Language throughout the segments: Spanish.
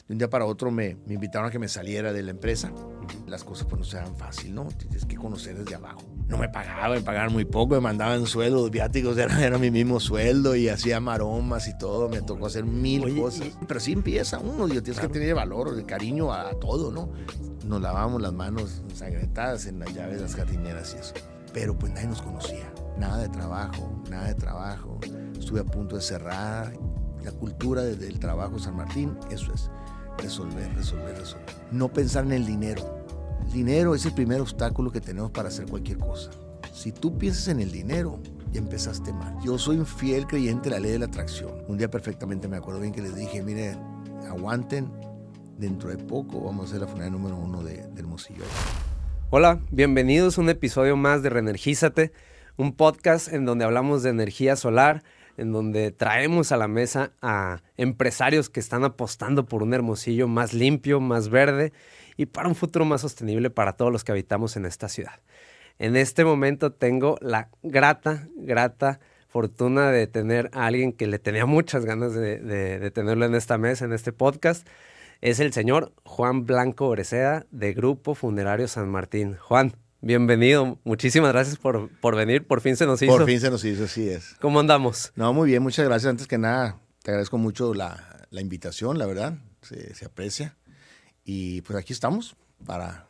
De un día para otro me invitaron a que me saliera de la empresa. Las cosas pues no se dan fácil, ¿no? Tienes que conocer desde abajo. No me pagaban muy poco, me mandaban sueldos, viáticos, era mi mismo sueldo y hacía maromas y todo. Me tocó hacer mil cosas. Pero sí empieza uno, Dios, tienes que tener valor, de cariño a todo, ¿no? Nos lavábamos las manos ensangrentadas en las llaves de las jardineras y eso. Pero pues nadie nos conocía. Nada de trabajo. Estuve a punto de cerrar. La cultura del trabajo San Martín, eso es. Resolver. No pensar en el dinero. El dinero es el primer obstáculo que tenemos para hacer cualquier cosa. Si tú piensas en el dinero, ya empezaste mal. Yo soy un fiel creyente de la ley de la atracción. Un día perfectamente me acuerdo bien que les dije, miren, aguanten, dentro de poco vamos a hacer la funeraria número 1 de Hermosillo. Hola, bienvenidos a un episodio más de Reenergízate, un podcast en donde hablamos de energía solar, en donde traemos a la mesa a empresarios que están apostando por un Hermosillo más limpio, más verde y para un futuro más sostenible para todos los que habitamos en esta ciudad. En este momento tengo la grata fortuna de tener a alguien que le tenía muchas ganas de tenerlo en esta mesa, en este podcast. Es el señor Juan Blanco Breceda, de Grupo Funerario San Martín. Juan, bienvenido. Muchísimas gracias por venir. Por fin se nos hizo. Por fin se nos hizo, así es. ¿Cómo andamos? No, muy bien, muchas gracias. Antes que nada, te agradezco mucho la invitación, la verdad. Se aprecia. Y pues aquí estamos para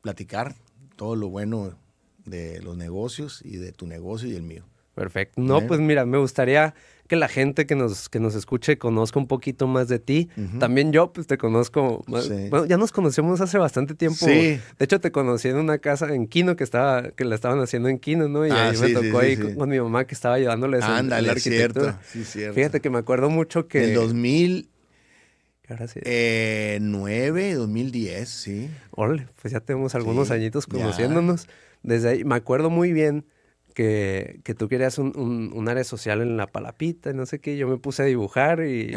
platicar todo lo bueno de los negocios y de tu negocio y el mío. Perfecto. No, pues mira, me gustaría que la gente que nos escuche conozca un poquito más de ti. Uh-huh. También yo, pues te conozco más. Sí. Bueno, ya nos conocemos hace bastante tiempo. Sí. De hecho, te conocí en una casa en Quino que la estaban haciendo en Quino, ¿no? Y ahí me tocó con mi mamá que estaba ayudándoles en la arquitectura. Cierto. Fíjate que me acuerdo mucho que... En 2009, 2010, sí. Órale, pues ya tenemos algunos añitos conociéndonos. Ya. Desde ahí me acuerdo muy bien que tú querías un área social en la Palapita, no sé qué, yo me puse a dibujar y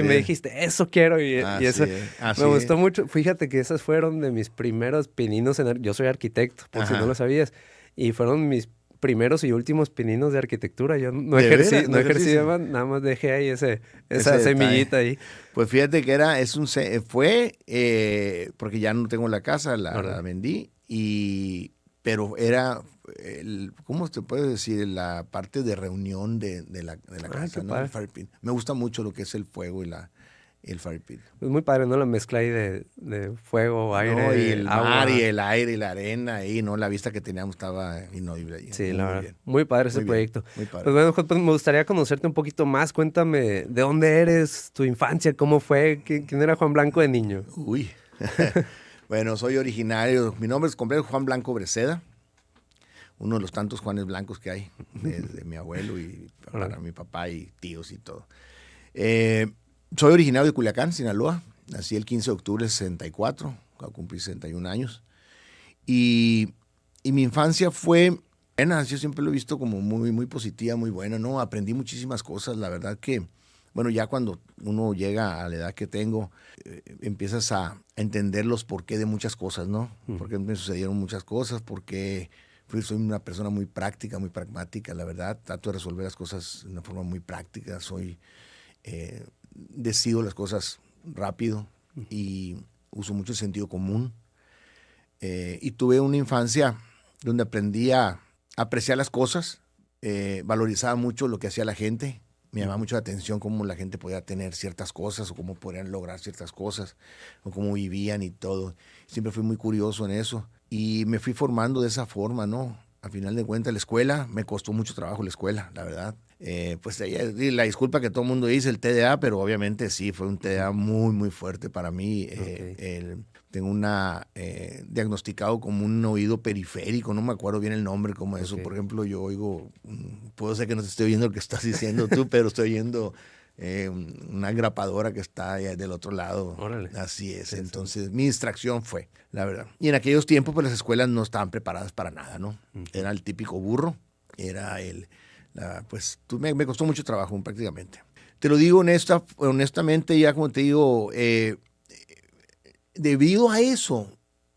me dijiste, eso quiero, y eso me gustó mucho. Fíjate que esos fueron de mis primeros pininos, yo soy arquitecto, por si no lo sabías, y fueron mis primeros y últimos pininos de arquitectura. Yo no ejercí, nada más dejé ahí esa semillita ahí. Pues fíjate que porque ya no tengo la casa, la vendí, pero era, ¿cómo te puedes decir? La parte de reunión de la casa, ¿no? El fire pit. Me gusta mucho lo que es el fuego y el fire pit. Es muy padre, ¿no? La mezcla ahí de fuego, aire, no, y el agua. Mar y el aire y la arena ahí, ¿no? La vista que teníamos estaba inaudible ahí. Sí, la verdad. Bien. Muy padre ese proyecto. Muy padre. Pues bueno, Juan, pues me gustaría conocerte un poquito más. Cuéntame, ¿de dónde eres? ¿Tu infancia? ¿Cómo fue? ¿Quién era Juan Blanco de niño? Uy. Bueno, soy originario. Mi nombre es completo Juan Blanco Breceda. Uno de los tantos Juanes Blancos que hay, de mi abuelo y para mi papá y tíos y todo. Soy originario de Culiacán, Sinaloa. Nací el 15 de octubre del 64, cumplí 61 años. Y mi infancia fue buena, yo siempre lo he visto como muy, muy positiva, muy buena, ¿no? Aprendí muchísimas cosas, la verdad que, bueno, ya cuando uno llega a la edad que tengo, empiezas a entender los porqué de muchas cosas, ¿no? Por qué me sucedieron muchas cosas, porque soy una persona muy práctica, muy pragmática, la verdad. Trato de resolver las cosas de una forma muy práctica. Decido las cosas rápido y uso mucho el sentido común. Y tuve una infancia donde aprendí a apreciar las cosas, valorizaba mucho lo que hacía la gente. Me llamaba mucho la atención cómo la gente podía tener ciertas cosas o cómo podían lograr ciertas cosas o cómo vivían y todo. Siempre fui muy curioso en eso y me fui formando de esa forma, ¿no? A final de cuentas, la escuela, me costó mucho trabajo la escuela, la verdad. Pues la disculpa que todo el mundo dice, el TDA, pero obviamente sí, fue un TDA muy, muy fuerte para mí. Tengo diagnosticado como un oído periférico, no me acuerdo bien el nombre como eso. Por ejemplo, yo oigo, puedo ser que no te esté oyendo lo que estás diciendo tú, pero estoy oyendo una grapadora que está del otro lado. Órale. Así es. Entonces, mi distracción fue, la verdad. Y en aquellos tiempos, pues las escuelas no estaban preparadas para nada, ¿no? Era el típico burro, era me costó mucho trabajo prácticamente. Te lo digo honestamente, ya como te digo, debido a eso,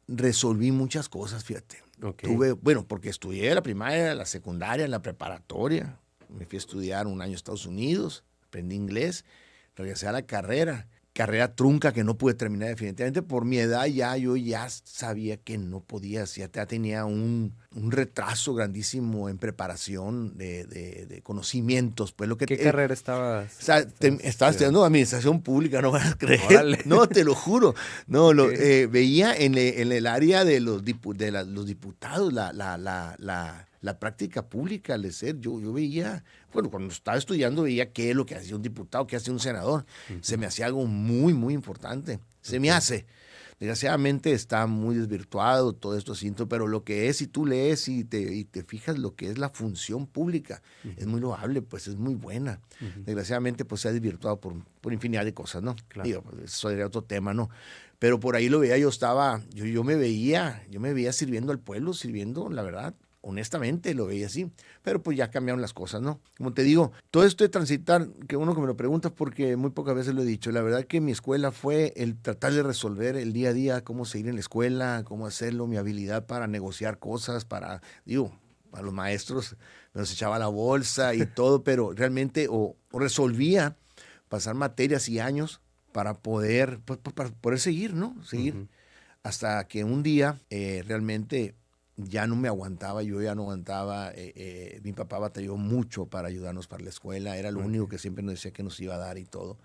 resolví muchas cosas, fíjate. Porque estudié la primaria, la secundaria, la preparatoria. Me fui a estudiar un año a Estados Unidos, aprendí inglés, regresé a la carrera carrera trunca que no pude terminar definitivamente. Por mi edad yo ya sabía que no podía, ya tenía un retraso grandísimo en preparación de conocimientos. Pues lo que ¿Qué carrera estabas? O sea, estaba estudiando administración pública, no vas a creer. Órale. No, te lo juro. No, Okay. veía en el área de los diputados la práctica pública, yo veía, bueno, cuando estaba estudiando veía qué es lo que hacía un diputado, qué hacía un senador. Se me hacía algo muy, muy importante. Se me hace. Desgraciadamente está muy desvirtuado todo esto, siento, pero lo que es, si tú lees y te fijas lo que es la función pública, es muy loable, pues es muy buena. Desgraciadamente, pues se ha desvirtuado por infinidad de cosas, ¿no? Claro. Digo, pues, eso sería otro tema, ¿no? Pero por ahí lo veía, yo me veía sirviendo al pueblo, sirviendo, la verdad, honestamente lo veía así, pero pues ya cambiaron las cosas, ¿no? Como te digo, todo esto de transitar, que uno que me lo pregunta porque muy pocas veces lo he dicho, la verdad que mi escuela fue el tratar de resolver el día a día, cómo seguir en la escuela, cómo hacerlo, mi habilidad para negociar cosas, a los maestros me los echaba a la bolsa y todo, pero realmente o resolvía pasar materias y años para poder seguir, ¿no? Seguir hasta que un día realmente ya no me aguantaba, yo ya no aguantaba. Mi papá batalló mucho para ayudarnos para la escuela, era lo único que siempre nos decía que nos iba a dar y todo.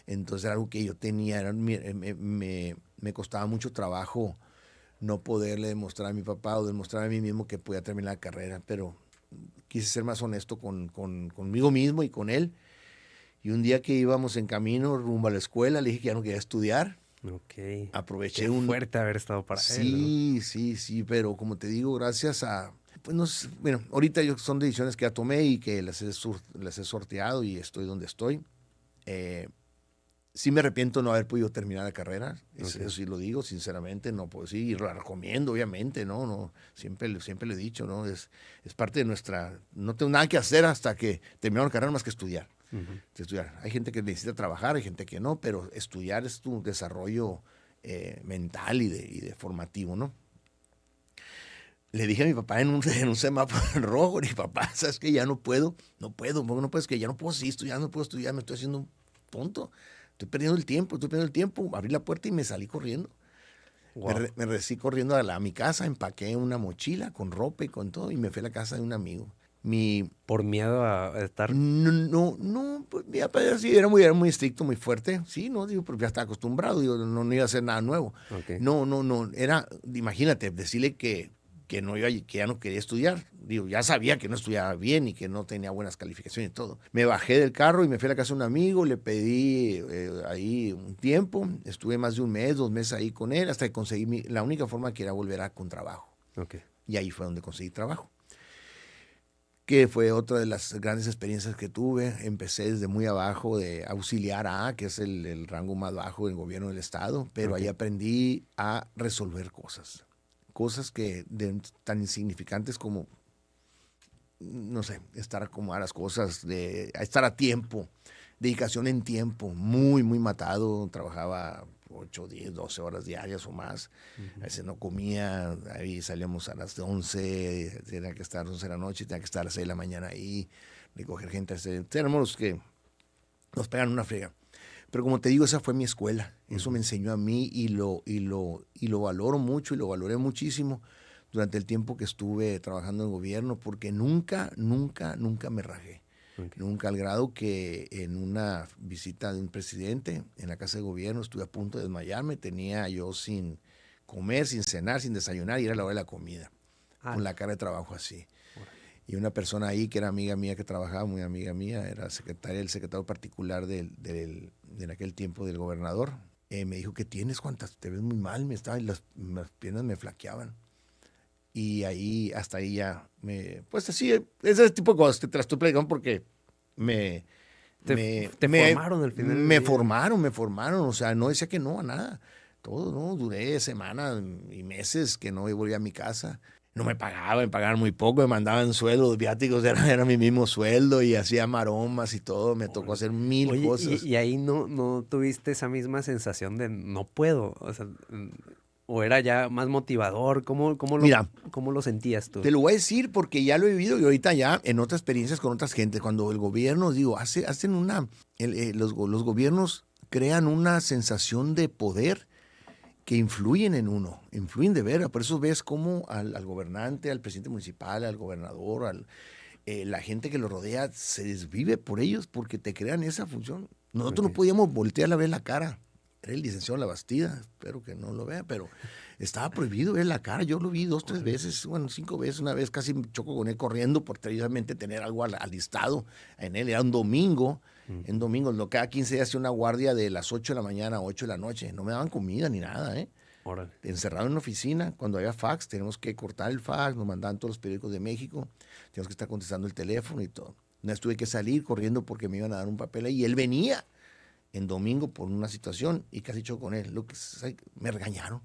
Entonces era algo que yo tenía, me costaba mucho trabajo no poderle demostrar a mi papá o demostrar a mí mismo que podía terminar la carrera, pero quise ser más honesto conmigo mismo y con él. Y un día que íbamos en camino rumbo a la escuela, le dije que ya no quería estudiar. Ok. Aproveché Qué fuerte haber estado para él, Sí, pero como te digo, gracias a... Pues no sé, bueno, ahorita son decisiones que ya tomé y que las he sorteado y estoy donde estoy. Sí me arrepiento de no haber podido terminar la carrera, eso sí lo digo, sinceramente, no puedo decir, y la recomiendo, obviamente, ¿no? Siempre lo he dicho, ¿no? Es parte de nuestra... No tengo nada que hacer hasta que terminamos la carrera más que estudiar. Estudiar. Hay gente que necesita trabajar, hay gente que no, pero estudiar es tu desarrollo mental y de formativo, ¿no? Le dije a mi papá en un semáforo en rojo, y papá, ¿sabes qué? Ya no puedo, que ya no puedo seguir estudiando, no puedo estudiar, me estoy haciendo un tonto, estoy perdiendo el tiempo, abrí la puerta y me salí corriendo. Wow. Me recibí corriendo a mi casa, empaqué una mochila con ropa y con todo y me fui a la casa de un amigo. ¿Por miedo a estar? No, pues mi papá sí era muy estricto, muy fuerte. Sí, no, digo, porque ya estaba acostumbrado, digo, no iba a hacer nada nuevo. Okay. No, imagínate, decirle que ya no quería estudiar. Digo, ya sabía que no estudiaba bien y que no tenía buenas calificaciones y todo. Me bajé del carro y me fui a la casa de un amigo, le pedí ahí un tiempo, estuve más de un mes, 2 meses ahí con él, hasta que conseguí la única forma que era volver con trabajo. Okay. Y ahí fue donde conseguí trabajo, que fue otra de las grandes experiencias que tuve. Empecé desde muy abajo, de auxiliar A, que es el rango más bajo del gobierno del estado, pero ahí aprendí a resolver cosas que tan insignificantes como, no sé, estar a acomodar las cosas, estar a tiempo, dedicación en tiempo, muy, muy matado, trabajaba 8, 10, 12 horas diarias o más. A veces no comía, ahí salíamos a las 11, tenía que estar a las 11 de la noche, tenía que estar a las 6 de la mañana ahí, recoger gente. Éramos los que nos pegan una friega. Pero como te digo, esa fue mi escuela. Eso me enseñó a mí y lo valoro mucho y lo valoré muchísimo durante el tiempo que estuve trabajando en gobierno, porque nunca me rajé. Okay. Nunca, al grado que en una visita de un presidente en la casa de gobierno estuve a punto de desmayarme. Tenía yo sin comer, sin cenar, sin desayunar, y era la hora de la comida, con la cara de trabajo así. Y una persona ahí que era amiga mía, que trabajaba, muy amiga mía, era el secretario particular en aquel tiempo del gobernador, me dijo, ¿qué tienes, Juan? Te ves muy mal, las piernas me flaqueaban. Y ahí, hasta ahí ya, pues así, ese tipo de cosas que te las estoy platicando porque te formaron al final. Me formaron, o sea, no decía que no a nada. Todo, ¿no? Duré semanas y meses que no volvía a mi casa. No me pagaban muy poco, me mandaban sueldos, viáticos, era mi mismo sueldo y hacía maromas y todo, me tocó hacer mil cosas. Y ahí no tuviste esa misma sensación de no puedo, o sea... ¿O era ya más motivador? Mira, ¿Cómo lo sentías tú? te lo voy a decir porque ya lo he vivido y ahorita ya en otras experiencias con otras gente, cuando el gobierno, digo, hacen los gobiernos crean una sensación de poder que influyen en uno, influyen de veras. Por eso ves cómo al gobernante, al presidente municipal, al gobernador, la gente que lo rodea se desvive por ellos porque te crean esa función. Nosotros no podíamos voltear a ver la cara. Era el licenciado La Bastida, espero que no lo vea, pero estaba prohibido ver la cara. Yo lo vi 2, 3 veces, bueno, 5 veces. Una vez casi me choco con él corriendo por precisamente tener algo alistado en él. Era un domingo. En domingo, cada 15 días hacía una guardia de las 8 de la mañana a 8 de la noche. No me daban comida ni nada, ¿eh? Órale. Encerrado en una oficina, cuando había fax, tenemos que cortar el fax, nos mandaban todos los periódicos de México, tenemos que estar contestando el teléfono y todo. Una vez tuve que salir corriendo porque me iban a dar un papel ahí y él venía en domingo por una situación y casi choco con él. Me regañaron.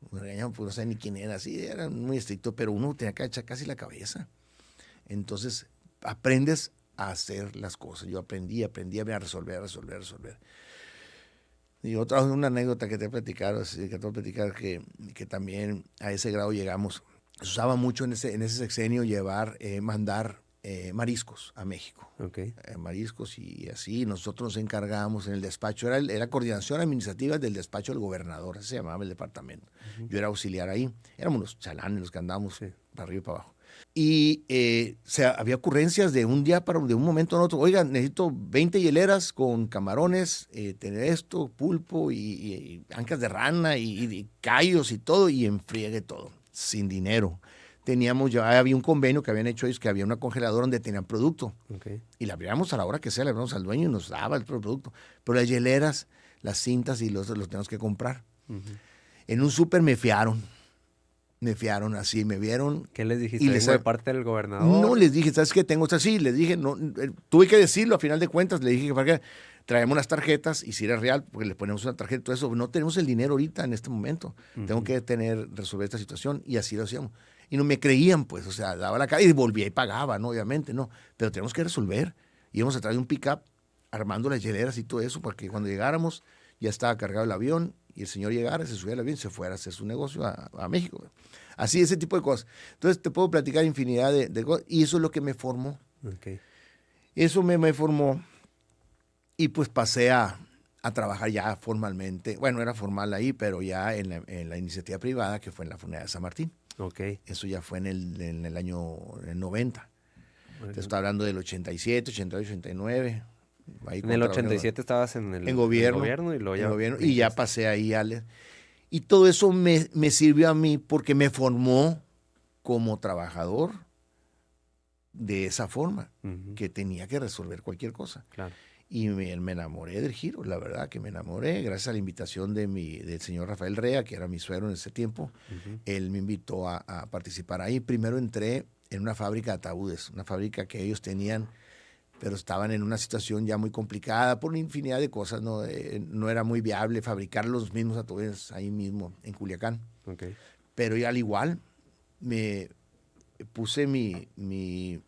Pues no sé ni quién era, así, era muy estricto, pero uno tenía que echar casi la cabeza. Entonces, aprendes a hacer las cosas. Yo aprendí a resolver. Y una anécdota que te he platicado, que también a ese grado llegamos. Se usaba mucho en ese sexenio mandar mariscos a México. Okay. Mariscos y así. Nosotros nos encargábamos en el despacho, era coordinación administrativa del despacho del gobernador, así se llamaba el departamento. Yo era auxiliar ahí. Éramos los chalanes los que andábamos para arriba y para abajo. Y había ocurrencias de un momento a otro. Oigan, necesito 20 hieleras con camarones, tener esto, pulpo y ancas de rana y callos y todo, y enfriegue todo, sin dinero. Había un convenio que habían hecho ellos, que había una congeladora donde tenían producto. Okay. Y la abríamos a la hora que sea, le abríamos al dueño y nos daba el producto. Pero las hieleras, las cintas y los tenemos que comprar. En un súper me fiaron así, me vieron. ¿Qué les dijiste? ¿Vengo de parte del gobernador? No, les dije, ¿sabes qué? Sí, les dije, no, tuve que decirlo a final de cuentas, le dije que para qué traemos unas tarjetas y si era real, porque le ponemos una tarjeta y todo eso. No tenemos el dinero ahorita en este momento. Tengo que resolver esta situación y así lo hacíamos. Y no me creían, pues, o sea, daba la cara y volvía y pagaba, ¿no? Obviamente, no. Pero tenemos que resolver. Íbamos a traer un pick-up armando las hieleras y todo eso, porque cuando llegáramos ya estaba cargado el avión y el señor llegara, se subía al avión y se fuera a hacer su negocio a México. Así, ese tipo de cosas. Entonces, te puedo platicar infinidad de cosas y eso es lo que me formó. Okay. Eso me formó y pues pasé a trabajar ya formalmente. Bueno, era formal ahí, pero ya en la iniciativa privada que fue en la funeraria de San Martín. Okay. Eso ya fue en el año 90. Te estoy hablando del 87, 88, 89. En el 87 estabas en gobierno y luego ya... En gobierno, y ya pasé ahí, Ale. Y todo eso me sirvió a mí porque me formó como trabajador de esa forma, que tenía que resolver cualquier cosa. Claro. Y me enamoré del giro, la verdad que me enamoré, gracias a la invitación del señor Rafael Rea, que era mi suegro en ese tiempo. Él me invitó a participar ahí. Primero entré en una fábrica de ataúdes, una fábrica que ellos tenían, pero estaban en una situación ya muy complicada por una infinidad de cosas. No era muy viable fabricar los mismos ataúdes ahí mismo, en Culiacán. Okay. Pero al igual, me puse mi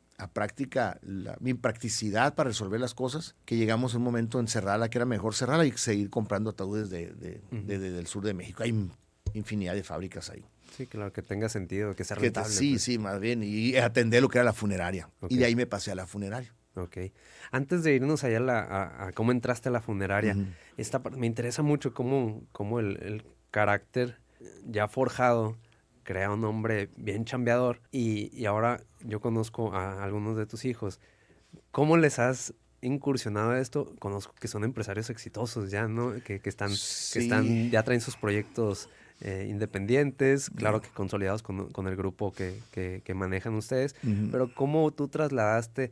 practicidad para resolver las cosas, que llegamos a un momento en cerrarla, que era mejor cerrarla y seguir comprando ataúdes del sur de México. Hay infinidad de fábricas ahí. Sí, claro, que tenga sentido, que sea rentable. Sí, más bien, y atender lo que era la funeraria. Okay. Y de ahí me pasé a la funeraria. Ok. Antes de irnos allá a cómo entraste a la funeraria, me interesa mucho cómo el carácter ya forjado crea un hombre bien chambeador y ahora yo conozco a algunos de tus hijos. ¿Cómo les has incursionado a esto? Conozco que son empresarios exitosos ya, ¿no? Que ya traen sus proyectos independientes, claro que consolidados con el grupo que manejan ustedes, pero ¿cómo tú trasladaste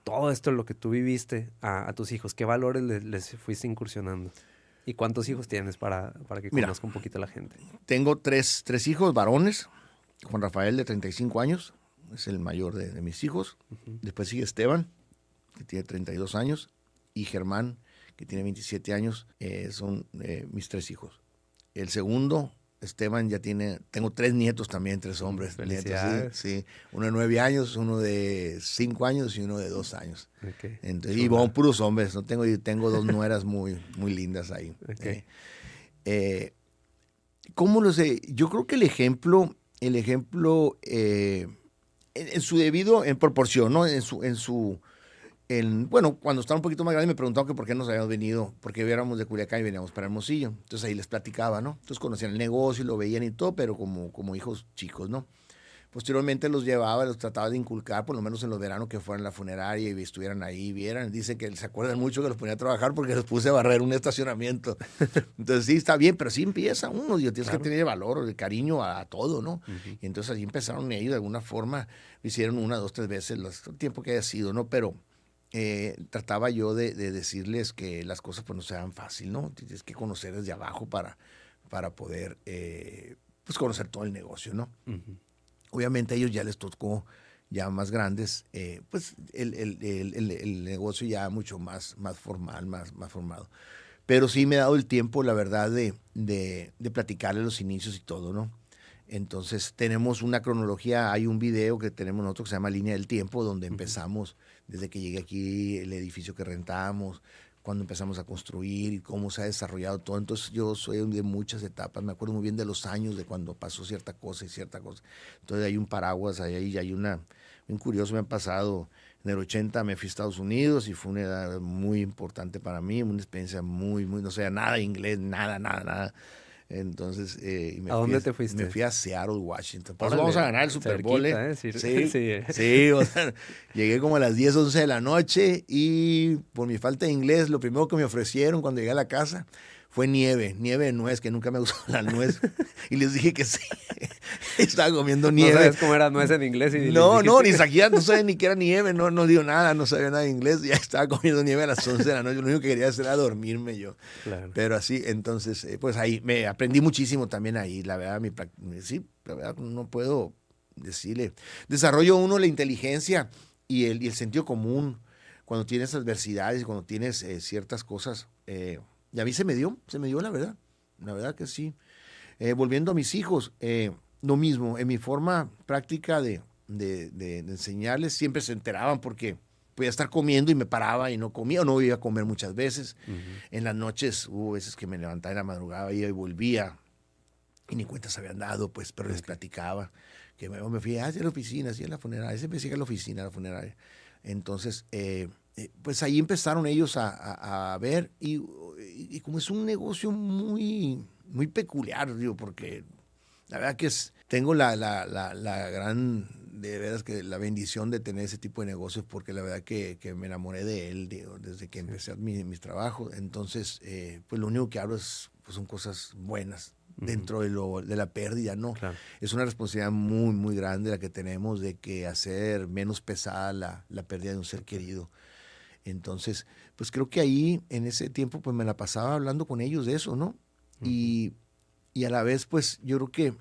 todo esto, lo que tú viviste a tus hijos? ¿Qué valores les fuiste incursionando? ¿Y cuántos hijos tienes para que conozca un poquito la gente? Tengo tres hijos varones. Juan Rafael, de 35 años, es el mayor de mis hijos. Después sigue Esteban, que tiene 32 años, y Germán, que tiene 27 años. Son mis 3 hijos. El segundo, Esteban, tengo 3 nietos también, 3 hombres. Felicidades. Nietos, sí. Uno de 9 años, uno de 5 años y uno de 2 años. Okay. Entonces, y son puros hombres, ¿no? Tengo 2 nueras muy, muy lindas ahí. Okay. ¿Cómo lo sé? Yo creo que el ejemplo en su debido, en proporción, ¿no? Bueno, cuando estaba un poquito más grande me preguntaban que por qué nos habíamos venido, porque éramos de Culiacán y veníamos para Hermosillo. Entonces ahí les platicaba, ¿no? Entonces conocían el negocio y lo veían y todo, pero como hijos chicos, ¿no? Posteriormente los llevaba, los trataba de inculcar, por lo menos en los veranos que fueran a la funeraria y estuvieran ahí, vieran. Dicen que se acuerdan mucho que los ponía a trabajar porque los puse a barrer un estacionamiento. Entonces sí, está bien, pero sí empieza uno, Dios, tienes que tener valor, el cariño a todo, ¿no? Y entonces allí empezaron ellos de alguna forma, lo hicieron 1, 2, 3 veces, el tiempo que haya sido, ¿no? Pero trataba yo de decirles que las cosas pues no se dan fácil, ¿no? Tienes que conocer desde abajo para poder pues conocer todo el negocio, ¿no? Obviamente a ellos ya les tocó ya más grandes, pues el negocio ya mucho más formal, más formado. Pero sí me he dado el tiempo, la verdad, de platicarles los inicios y todo, ¿no? Entonces tenemos una cronología, hay un video que tenemos nosotros que se llama Línea del Tiempo, donde empezamos desde que llegué aquí, el edificio que rentamos, cuando empezamos a construir y cómo se ha desarrollado todo. Entonces yo soy de muchas etapas, me acuerdo muy bien de los años de cuando pasó cierta cosa y cierta cosa. Entonces hay un paraguas, ahí hay un curioso me ha pasado. En el 80 me fui a Estados Unidos y fue una edad muy importante para mí, una experiencia muy, no sé, nada de inglés, nada. Entonces, ¿A dónde te fuiste? Me fui a Seattle, Washington. Por Órale, eso vamos a ganar el Super Bowl. Sí, sí, o sea, llegué como a las 10, 11 de la noche y por mi falta de inglés, lo primero que me ofrecieron cuando llegué a la casa fue nieve de nuez, que nunca me gustó la nuez. Y les dije que sí. Estaba comiendo nieve. ¿No sabes cómo era nuez en inglés? No, ni sabía, no sabía ni qué era nieve, no digo nada, no sabía nada de inglés. Ya estaba comiendo nieve a las 11 de la noche. Lo único que quería hacer era dormirme yo. Claro. Pero así, entonces, pues ahí me aprendí muchísimo también ahí. La verdad, sí, la verdad, no puedo decirle. Desarrollo uno la inteligencia y el sentido común cuando tienes adversidades, cuando tienes ciertas cosas. Y a mí se me dio la verdad que sí. Volviendo a mis hijos, lo mismo, en mi forma práctica de enseñarles, siempre se enteraban porque podía estar comiendo y me paraba y no comía, o no iba a comer muchas veces. En las noches hubo veces que me levantaba en la madrugada y volvía y ni cuenta se habían dado, pues, pero les platicaba que me fui hacia la oficina, hacia la funeraria, siempre sigue a la oficina, a la funeraria. Entonces, pues ahí empezaron ellos a ver y como es un negocio muy peculiar, digo, porque la verdad que tengo la gran, de veras que la bendición de tener ese tipo de negocios, porque la verdad que me enamoré de él, digo, desde que empecé mis trabajos. Entonces, pues lo único que hablo pues son cosas buenas dentro de la pérdida, ¿no? Claro. Es una responsabilidad muy grande la que tenemos de que hacer menos pesada la pérdida de un ser querido. Entonces, pues creo que ahí, en ese tiempo, pues me la pasaba hablando con ellos de eso, ¿no? Y a la vez, pues yo creo que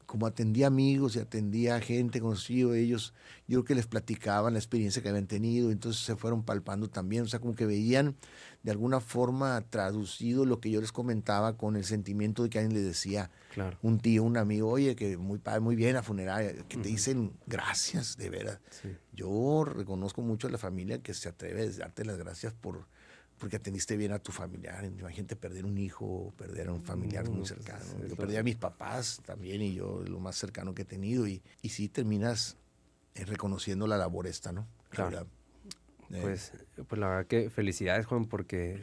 como atendía amigos y atendía gente conocido, ellos, yo creo que les platicaban la experiencia que habían tenido, entonces se fueron palpando también, o sea, como que veían de alguna forma traducido lo que yo les comentaba con el sentimiento de que alguien les decía, claro, un tío, un amigo, oye, que muy padre, muy bien la funeraria, que te dicen gracias, de veras. Sí. Yo reconozco mucho a la familia que se atreve a darte las gracias porque atendiste bien a tu familiar. Imagínate perder un hijo, perder a un familiar muy cercano. Yo perdí a mis papás también y yo lo más cercano que he tenido. Y sí terminas reconociendo la labor esta, ¿no? Claro. Pues la verdad que felicidades, Juan, porque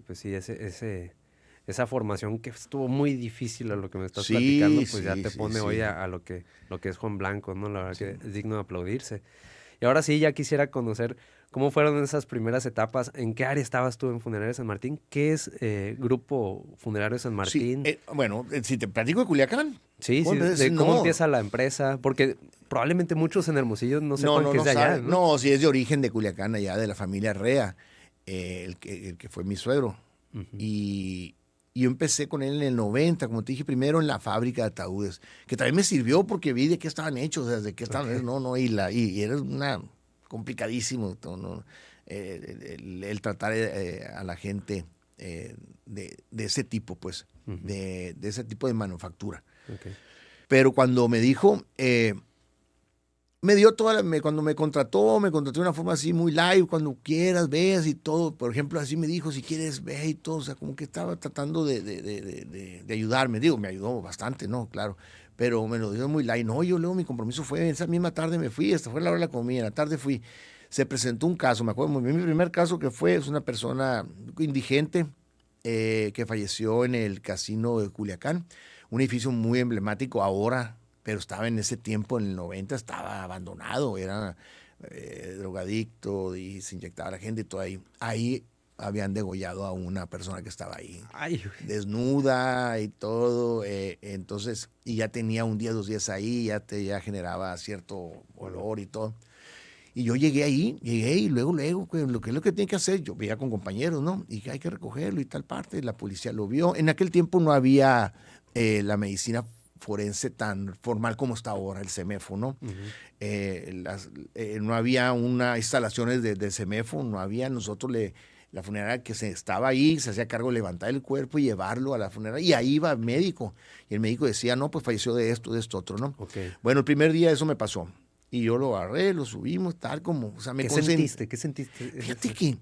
pues sí, esa formación que estuvo muy difícil a lo que me estás platicando, pues ya te pone hoy a lo que es Juan Blanco, ¿no? La verdad que es digno de aplaudirse. Y ahora sí, ya quisiera conocer cómo fueron esas primeras etapas, en qué área estabas tú en Funerario San Martín, qué es Grupo Funerario San Martín. Sí, bueno, si te platico de Culiacán. Sí, de cómo empieza la empresa, porque probablemente muchos en Hermosillo no sepan que es de allá, ¿no? No, sí es de origen de Culiacán, allá de la familia Rea, el que fue mi suegro. Y yo empecé con él en el 90, como te dije, primero en la fábrica de ataúdes, que también me sirvió porque vi de qué estaban hechos, desde qué estaban hechos, y era complicadísimo, ¿no? El tratar a la gente de ese tipo, pues, de ese tipo de manufactura. Okay. Pero cuando me dijo, me dio cuando me contrató de una forma así muy live, cuando quieras, veas y todo. Por ejemplo, así me dijo, si quieres, ve y todo. O sea, como que estaba tratando de ayudarme. Digo, me ayudó bastante, ¿no? Claro. Pero me lo dio muy light. No, yo luego mi compromiso fue, esa misma tarde me fui, hasta fue la hora de la comida, en la tarde fui. Se presentó un caso, me acuerdo muy bien, mi primer caso que fue, es una persona indigente que falleció en el casino de Culiacán, un edificio muy emblemático ahora, pero estaba en ese tiempo, en el 90, estaba abandonado, era drogadicto y se inyectaba a la gente y todo ahí. Ahí habían degollado a una persona que estaba ahí, Ay, desnuda y todo, entonces, y ya tenía un día, 2 días ahí, ya generaba cierto olor y todo. Y yo llegué y luego, pues, lo que es lo que tiene que hacer, yo veía con compañeros, ¿no? Y que hay que recogerlo y tal parte, la policía lo vio. En aquel tiempo no había la medicina forense tan formal como está ahora, el CEMEFO, ¿no? No había unas instalaciones de CEMEFO, no había, la funeraria que estaba ahí, se hacía cargo de levantar el cuerpo y llevarlo a la funeraria, y ahí iba el médico, y el médico decía, no, pues falleció de esto, otro, ¿no? Okay. Bueno, el primer día eso me pasó. Y yo lo agarré, lo subimos, tal como, o sea, ¿Qué sentiste? ¿Qué sentiste? Fíjate que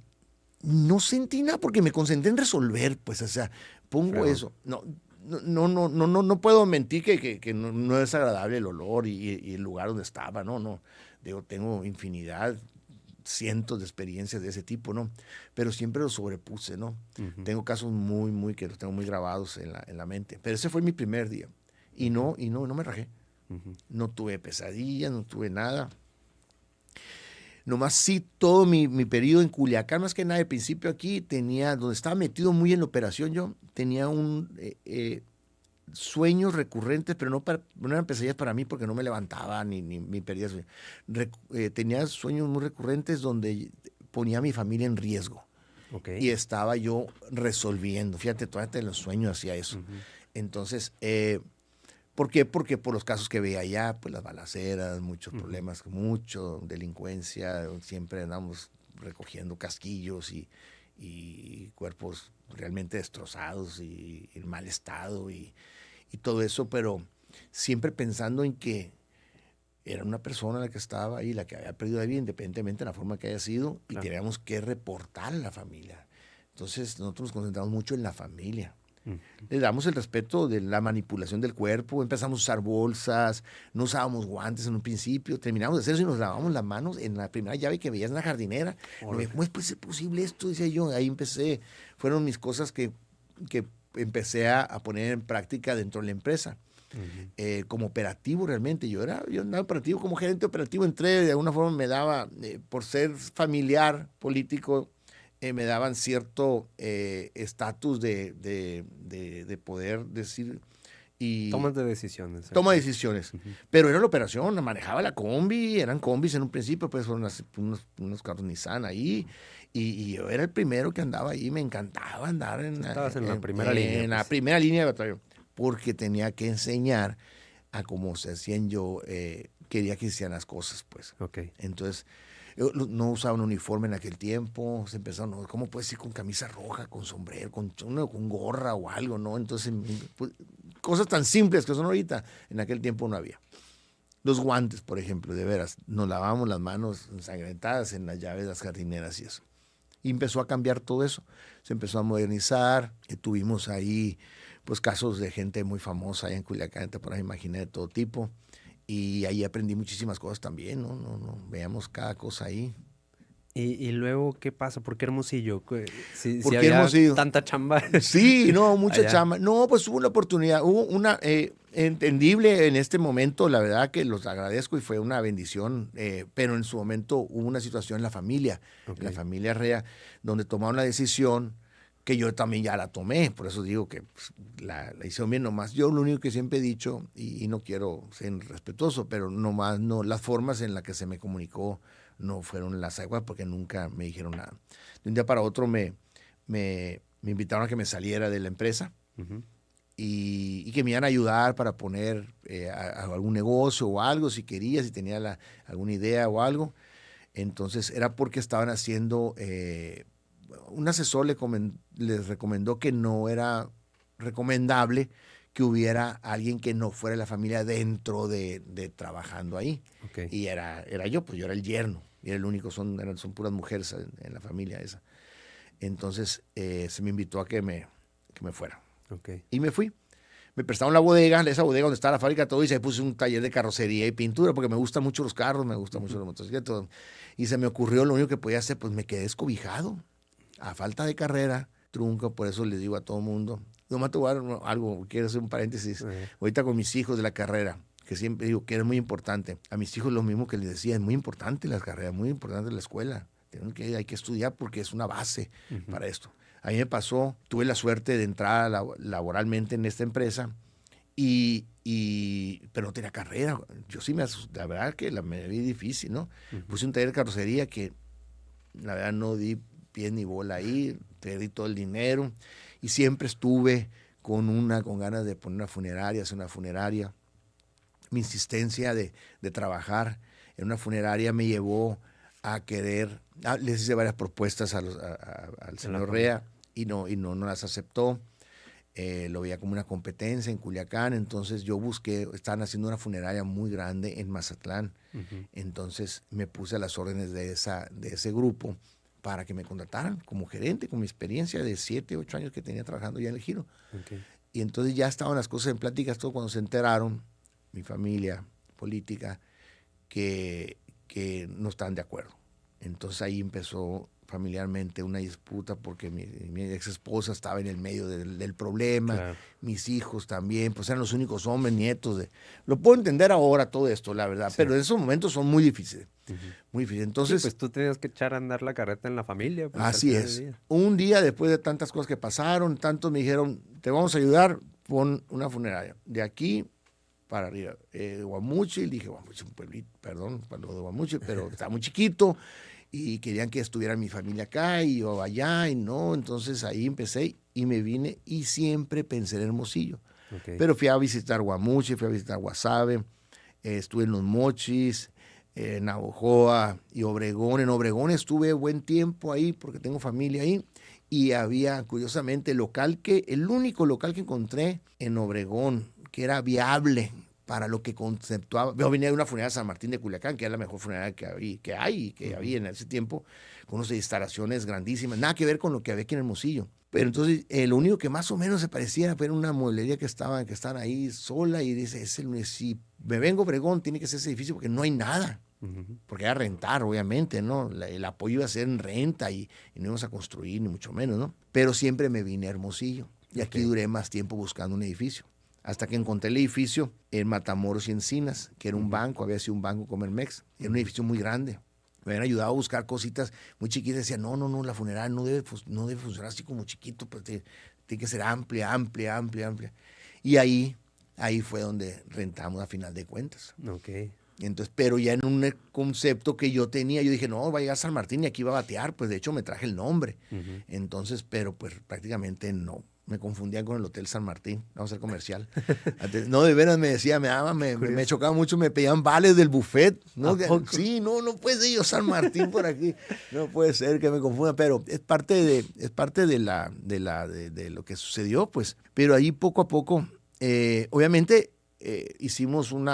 no sentí nada porque me concentré en resolver, pues, o sea, pongo eso. No puedo mentir que no es agradable el olor y el lugar donde estaba, no. Digo, tengo infinidad, cientos de experiencias de ese tipo, ¿no? Pero siempre lo sobrepuse, ¿no? Uh-huh. Tengo casos muy que los tengo muy grabados en la mente. Pero ese fue mi primer día. Y no me rajé. Uh-huh. No tuve pesadillas, no tuve nada. Nomás sí, todo mi periodo en Culiacán, más que nada, al principio aquí, donde estaba metido muy en la operación yo, tenía sueños recurrentes, pero no eran pesadillas para mí porque no me levantaba ni perdía sueño. Tenía sueños muy recurrentes donde ponía a mi familia en riesgo. Okay. Y estaba yo resolviendo. Fíjate, todavía en los sueños hacía eso. Uh-huh. Entonces, ¿por qué? Porque por los casos que veía allá, pues las balaceras, muchos problemas, mucho delincuencia, siempre andamos recogiendo casquillos y cuerpos realmente destrozados y en mal estado y todo eso, pero siempre pensando en que era una persona la que estaba ahí, la que había perdido la vida, independientemente de la forma que haya sido, claro. Y teníamos que reportar a la familia. Entonces nosotros nos concentramos mucho en la familia. Le damos el respeto de la manipulación del cuerpo, empezamos a usar bolsas, no usábamos guantes en un principio, terminamos de hacer eso y nos lavábamos las manos en la primera llave que veías en la jardinera. ¿Cómo es posible esto? Decía yo, ahí fueron mis cosas que empecé a poner en práctica dentro de la empresa. Uh-huh. Como operativo realmente, yo andaba operativo, como gerente operativo entré, de alguna forma me daba, por ser familiar, político, me daban cierto estatus de poder decir. Tomas de decisiones. Toma de decisiones. Uh-huh. Pero era la operación, manejaba la combi, eran combis en un principio, pues fueron unos carros Nissan ahí, y yo era el primero que andaba ahí, me encantaba andar en la primera línea. En la primera línea de batalla, porque tenía que enseñar a cómo se hacían quería que hicieran las cosas, pues. Okay. Entonces, no usaba un uniforme en aquel tiempo, se empezaron, ¿cómo puedes ir con camisa roja, con sombrero, con gorra o algo, no? Entonces, pues, cosas tan simples que son ahorita, en aquel tiempo no había. Los guantes, por ejemplo, de veras, nos lavábamos las manos ensangrentadas en las llaves de las jardineras y eso. Y empezó a cambiar todo eso, se empezó a modernizar, tuvimos ahí pues casos de gente muy famosa allá en Culiacán, te podrás imaginar, de todo tipo. Y ahí aprendí muchísimas cosas también, ¿no? Veamos cada cosa ahí. ¿Y luego qué pasa? ¿Por qué Hermosillo? ¿Por qué había Hermosillo? Tanta chamba. Sí, no, mucha chamba. No, pues hubo una oportunidad, hubo una entendible en este momento, la verdad que los agradezco y fue una bendición, pero en su momento hubo una situación en la familia, okay. En la familia Rea, donde tomaron la decisión que yo también ya la tomé, por eso digo que pues, la hicieron bien nomás. Yo lo único que siempre he dicho, y no quiero ser respetuoso, pero nomás no, las formas en las que se me comunicó no fueron las adecuadas porque nunca me dijeron nada. De un día para otro me invitaron a que me saliera de la empresa. Uh-huh. Y que me iban a ayudar para poner a algún negocio o algo, si quería, si tenía alguna idea o algo. Entonces era porque estaban haciendo... un asesor les recomendó que no era recomendable que hubiera alguien que no fuera de la familia dentro de trabajando ahí. Ok. Y era yo, pues yo era el yerno. Y era el único, son puras mujeres en la familia esa. Entonces se me invitó a que me fuera. Ok. Y me fui. Me prestaron la bodega, esa bodega donde estaba la fábrica, todo, y se puse un taller de carrocería y pintura, porque me gustan mucho los carros, me gustan mucho los motocicletas. Y se me ocurrió, lo único que podía hacer, pues me quedé descobijado. A falta de carrera, trunca, por eso les digo a todo mundo. Nomás te voy a dar algo, quiero hacer un paréntesis. Ahorita con mis hijos de la carrera, que siempre digo que es muy importante. A mis hijos lo mismo que les decía, es muy importante las carreras, muy importante la escuela. Hay que estudiar porque es una base para esto. A mí me pasó, tuve la suerte de entrar laboralmente en esta empresa, pero no tenía carrera. Yo sí me asusté, la verdad que me vi difícil, ¿no? Puse un taller de carrocería que la verdad no di pie ni bola ahí, perdí todo el dinero y siempre estuve con ganas de poner una funeraria, hacer una funeraria. Mi insistencia de trabajar en una funeraria me llevó a querer, les hice varias propuestas al señor Rea y no las aceptó. Lo veía como una competencia en Culiacán, entonces yo busqué, estaban haciendo una funeraria muy grande en Mazatlán, entonces me puse a las órdenes de ese grupo para que me contrataran como gerente, con mi experiencia de 7, 8 años que tenía trabajando ya en el giro. Okay. Y entonces ya estaban las cosas en pláticas, todo cuando se enteraron, mi familia política, que no estaban de acuerdo. Entonces ahí empezó familiarmente una disputa porque mi ex esposa estaba en el medio del problema, claro. Mis hijos también, pues eran los únicos hombres, nietos. Lo puedo entender ahora todo esto, la verdad, sí. Pero en esos momentos son muy difíciles. Muy difíciles. Entonces, sí, pues tú tenías que echar a andar la carreta en la familia. Pues, así es. Un día después de tantas cosas que pasaron, tantos me dijeron, te vamos a ayudar, pon una funeraria. De aquí para arriba. Guamuchil, dije, Guamuchil, un pueblito, perdón, para lo de Guamuchil, pero está muy chiquito. Y querían que estuviera mi familia acá y yo allá, y no. Entonces ahí empecé y me vine y siempre pensé en Hermosillo. Okay. Pero fui a visitar Guamuchil, fui a visitar Guasave, estuve en Los Mochis, Navojoa y Obregón. En Obregón estuve buen tiempo ahí porque tengo familia ahí. Y había, curiosamente, el único local que encontré en Obregón que era viable para lo que conceptuaba. Yo venía de una funeraria de San Martín de Culiacán, que era la mejor funeraria que había en ese tiempo, con unas instalaciones grandísimas, nada que ver con lo que había aquí en Hermosillo. Pero entonces, lo único que más o menos se parecía era una mueblería que estaban ahí sola, y dice, si me vengo a Obregón, tiene que ser ese edificio porque no hay nada. Porque era rentar, obviamente, ¿no? El apoyo iba a ser en renta y no íbamos a construir, ni mucho menos, ¿no? Pero siempre me vine a Hermosillo y aquí duré más tiempo buscando un edificio. Hasta que encontré el edificio en Matamoros y Encinas, que era un banco, había sido un banco Comermex, era un edificio muy grande. Me habían ayudado a buscar cositas muy chiquitas. Decía, no, la funeraria no debe funcionar así como chiquito, pues tiene que ser amplia. Y ahí fue donde rentamos a final de cuentas. Okay. Entonces, pero ya en un concepto que yo tenía, yo dije, no, va a llegar San Martín y aquí va a batear. Pues de hecho me traje el nombre. Entonces, pero pues prácticamente no. Me confundían con el Hotel San Martín, vamos a ser comercial. No, de veras me decía, me chocaba mucho, me pedían vales del buffet. ¿No? Sí, no puede ser yo San Martín por aquí. No puede ser que me confunda, pero es parte de lo que sucedió, pues. Pero ahí poco a poco, obviamente, hicimos un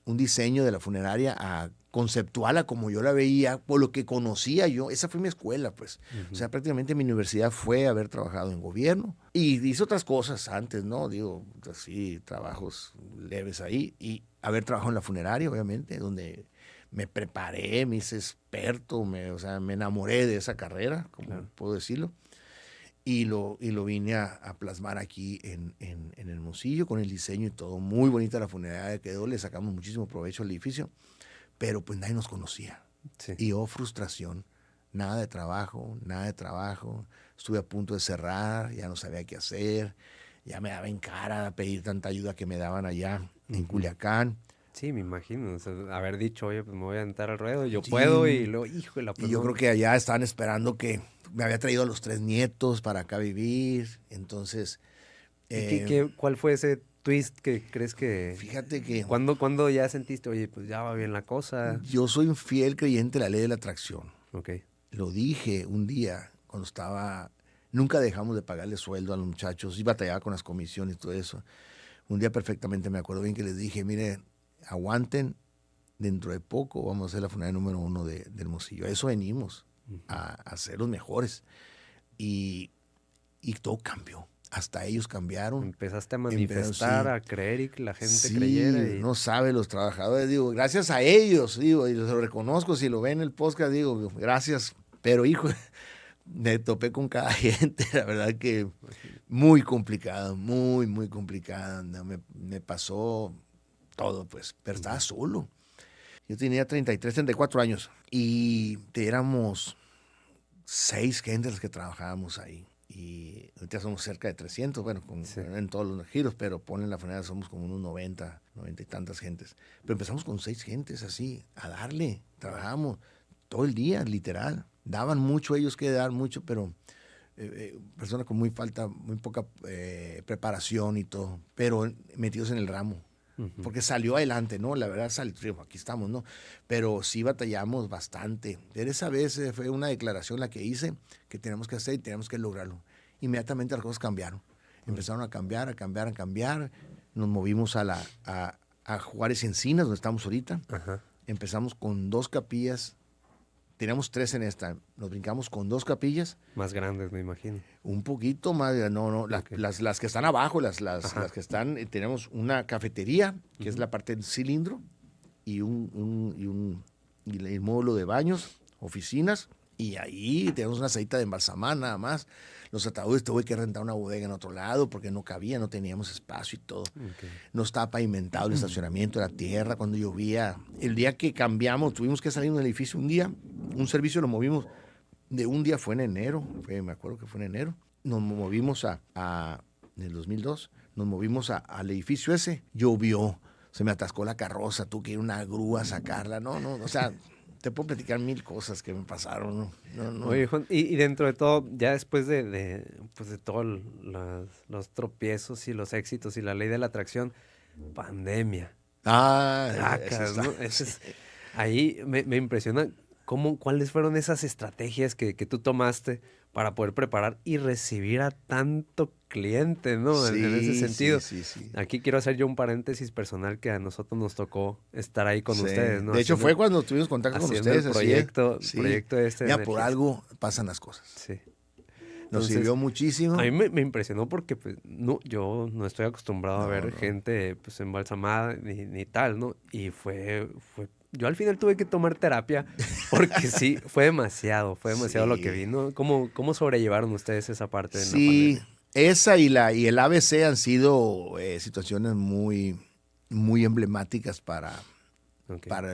diseño de la funeraria conceptual a como yo la veía, por lo que conocía yo. Esa fue mi escuela, pues. O sea, prácticamente mi universidad fue haber trabajado en gobierno y hice otras cosas antes, ¿no? Digo, así, trabajos leves ahí y haber trabajado en la funeraria, obviamente, donde me preparé, me hice experto, me enamoré de esa carrera, como puedo decirlo. Y lo vine a plasmar aquí en Hermosillo con el diseño y todo. Muy bonita la funeraria quedó, le sacamos muchísimo provecho al edificio. Pero pues nadie nos conocía. Sí. Y frustración, nada de trabajo. Estuve a punto de cerrar, ya no sabía qué hacer, ya me daba en cara pedir tanta ayuda que me daban allá en Culiacán. Sí, me imagino, o sea, haber dicho, oye, pues me voy a entrar al ruedo, yo puedo, y luego, híjole. Y yo creo que allá estaban esperando que me había traído a los 3 nietos para acá vivir, entonces... ¿Cuál fue ese twist que crees que... Fíjate que... ¿Cuándo ya sentiste, oye, pues ya va bien la cosa? Yo soy un fiel creyente de la ley de la atracción. Okay. Lo dije un día cuando estaba... Nunca dejamos de pagarle sueldo a los muchachos y batallaba con las comisiones y todo eso. Un día perfectamente me acuerdo bien que les dije, mire, aguanten, dentro de poco vamos a hacer la funeraria número 1 de Hermosillo. A eso venimos, a ser los mejores. Y todo cambió. Hasta ellos cambiaron. Empezaste a manifestar, a creer y que la gente creyera. No sabe, los trabajadores, digo, gracias a ellos, digo, y lo reconozco, si lo ven en el podcast, digo, gracias. Pero, hijo, me topé con cada gente, la verdad que muy complicada, muy complicada. Me pasó todo, pues, pero estaba solo. Yo tenía 33, 34 años y éramos 6 gentes las que trabajábamos ahí. Y ahorita somos cerca de 300, bueno, en todos los giros, pero ponen la funeraria, somos como unos 90 y tantas gentes. Pero empezamos con 6 gentes así, a darle, trabajamos todo el día, literal. Daban mucho, ellos que dar mucho, pero personas con muy poca preparación y todo, pero metidos en el ramo. Porque salió adelante, ¿no? La verdad, aquí estamos, ¿no? Pero sí batallamos bastante. Pero esa vez fue una declaración la que hice, que tenemos que hacer y tenemos que lograrlo. Inmediatamente las cosas cambiaron. Empezaron a cambiar. Nos movimos a Juárez Encinas, donde estamos ahorita. Ajá. Empezamos con 2 capillas. Teníamos 3 en esta. Nos brincamos con 2 capillas. Más grandes, me imagino. Un poquito más. No. Okay. Las que están abajo, las que están... tenemos una cafetería, que es la parte del cilindro, y el módulo de baños, oficinas, y ahí tenemos una salita de embalsamar nada más. Los ataúdes tuve que rentar una bodega en otro lado porque no cabía, no teníamos espacio y todo. Okay. No estaba pavimentado el estacionamiento, era tierra cuando llovía. El día que cambiamos, tuvimos que salir de un edificio un día, un servicio lo movimos de un día, fue en enero, me acuerdo que fue en enero. Nos movimos en el 2002, nos movimos al edificio ese, llovió, se me atascó la carroza, tuve que ir a una grúa a sacarla, o sea... Te puedo platicar 1000 cosas que me pasaron, ¿no? Oye, Juan, y dentro de todo, ya después de todos los tropiezos y los éxitos y la ley de la atracción, pandemia. ¿no? Ahí me impresiona cuáles fueron esas estrategias que tú tomaste para poder preparar y recibir a tanto cliente, ¿no? En ese sentido. Sí. Aquí quiero hacer yo un paréntesis personal que a nosotros nos tocó estar ahí con ustedes, ¿no? De hecho, fue cuando tuvimos contacto con ustedes. El proyecto este. Ya, por algo pasan las cosas. Sí. Nos sirvió muchísimo. A mí me impresionó porque pues, yo no estoy acostumbrado a ver gente pues, embalsamada ni tal, ¿no? Y fue yo al final tuve que tomar terapia porque sí, fue demasiado lo que vi, ¿no? ¿Cómo sobrellevaron ustedes esa parte de la pandemia? Esa y el ABC han sido situaciones muy, muy emblemáticas para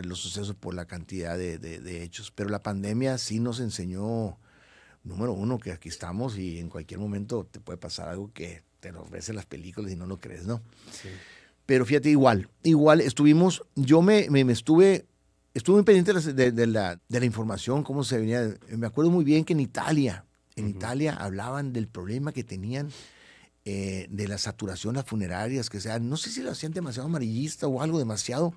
los sucesos por la cantidad de hechos. Pero la pandemia sí nos enseñó, número uno, que aquí estamos y en cualquier momento te puede pasar algo que te lo ves en las películas y no lo crees, ¿no? Sí. Pero fíjate, igual estuvimos, yo estuve muy pendiente de la información, cómo se venía. Me acuerdo muy bien que en Italia hablaban del problema que tenían de la saturación las funerarias, que sea, no sé si lo hacían demasiado amarillista o algo demasiado.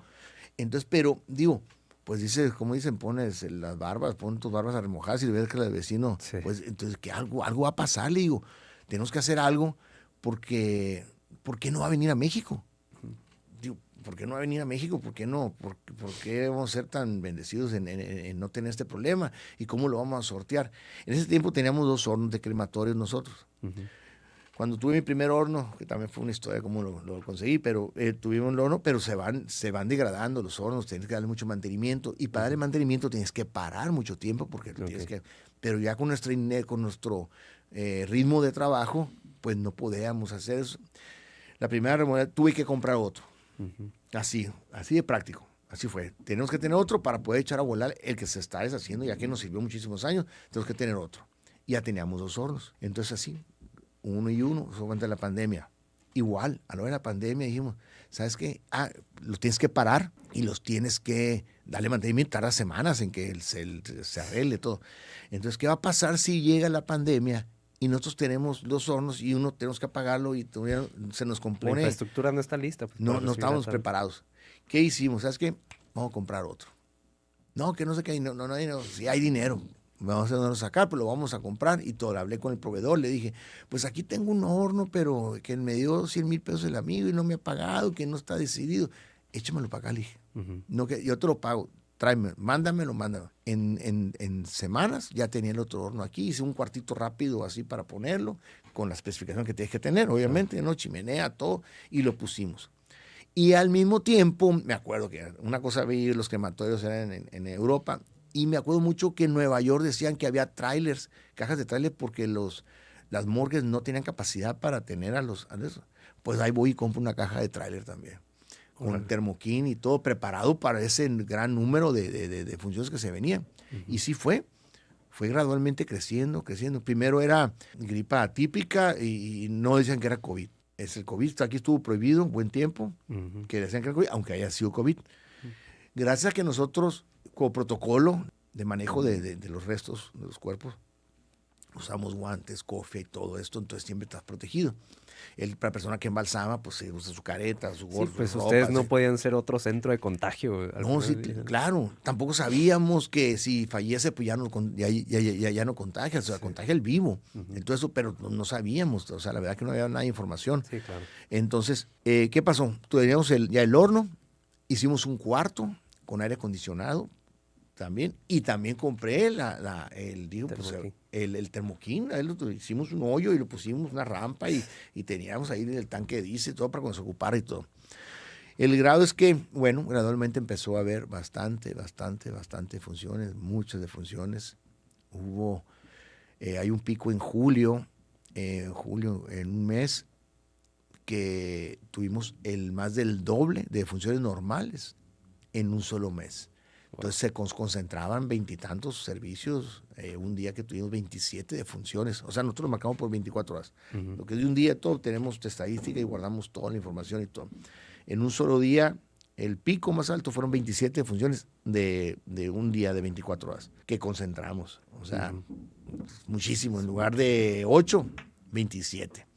Entonces, pero digo, pues dice, como dicen, pones las barbas, pon tus barbas a remojar y ves que el vecino, pues entonces que algo va a pasar, le digo, tenemos que hacer algo porque ¿por qué no va a venir a México? Digo, ¿por qué no va a venir a México? ¿Por qué no? ¿Por qué vamos a ser tan bendecidos en no tener este problema? ¿Y cómo lo vamos a sortear? En ese tiempo teníamos 2 hornos de crematorios nosotros. Uh-huh. Cuando tuve mi primer horno, que también fue una historia cómo lo conseguí, pero tuvimos un horno, pero se van degradando los hornos, tienes que darle mucho mantenimiento. Y para darle mantenimiento tienes que parar mucho tiempo, porque tienes que... Pero ya con nuestro ritmo de trabajo, pues no podíamos hacer eso. La primera remodelación tuve que comprar otro. Uh-huh. Así de práctico. Así fue. Tenemos que tener otro para poder echar a volar el que se está deshaciendo, ya que nos sirvió muchísimos años. Tenemos que tener otro. Ya teníamos 2 hornos. Entonces así, uno y uno, eso antes de la pandemia. Igual, a la hora de la pandemia dijimos, ¿sabes qué? Los tienes que parar y los tienes que darle mantenimiento. Tarda semanas en que se arregle todo. Entonces, ¿qué va a pasar si llega la pandemia y nosotros tenemos 2 hornos y uno tenemos que apagarlo y todavía se nos compone? La infraestructura no está lista. Pues, no estábamos preparados. ¿Qué hicimos? ¿Sabes qué? Vamos a comprar otro. No, que no sé qué hay. No, sí hay dinero. vamos a dónde sacar, pero lo vamos a comprar y todo. Le hablé con el proveedor, le dije, pues aquí tengo un horno, pero que me dio 100,000 pesos el amigo y no me ha pagado, que no está decidido. Échamelo para acá, le dije. No, que yo te lo pago, tráeme, mándamelo. En semanas ya tenía el otro horno aquí, hice un cuartito rápido así para ponerlo, con la especificación que tienes que tener, obviamente, ¿no? Chimenea, todo, y lo pusimos. Y al mismo tiempo, me acuerdo que una cosa vi, los crematorios eran en Europa, y me acuerdo mucho que en Nueva York decían que había trailers, cajas de tráiler, porque las morgues no tenían capacidad para tener a eso. Pues ahí voy y compro una caja de tráiler también, con el termoquín y todo preparado para ese gran número de funciones que se venían. Y sí fue gradualmente creciendo. Primero era gripa atípica y no decían que era COVID. Es el COVID, aquí estuvo prohibido un buen tiempo, que decían que era COVID, aunque haya sido COVID. Gracias a que nosotros, como protocolo de manejo de los restos de los cuerpos, usamos guantes, cofia y todo esto, entonces siempre estás protegido. La persona que embalsama, pues se usa su careta, su gorro. Sí, pues su ropa, ustedes no podían ser otro centro de contagio. No, sí, claro. Tampoco sabíamos que si fallece, pues ya no contagia, o sea, contagia el vivo. Entonces, pero no sabíamos, o sea, la verdad que no había nada de información. Sí, claro. Entonces, ¿qué pasó? Teníamos ya el horno, hicimos un cuarto con aire acondicionado también, y también compré el termoquín. Hicimos un hoyo y lo pusimos una rampa y teníamos ahí el tanque de diésel, todo para cuando se ocupara y todo. El grado es que, bueno, gradualmente empezó a haber bastante funciones, muchas de funciones. Hay un pico en julio, en un mes, que tuvimos más del doble de funciones normales en un solo mes. Entonces se concentraban 20 y tantos servicios, un día que tuvimos 27 de funciones. O sea, nosotros lo marcamos por 24 horas. Lo que de un día todo, tenemos estadística y guardamos toda la información y todo. En un solo día, el pico más alto fueron 27 funciones de un día de 24 horas que concentramos. O sea, muchísimo. En lugar de 8, 27.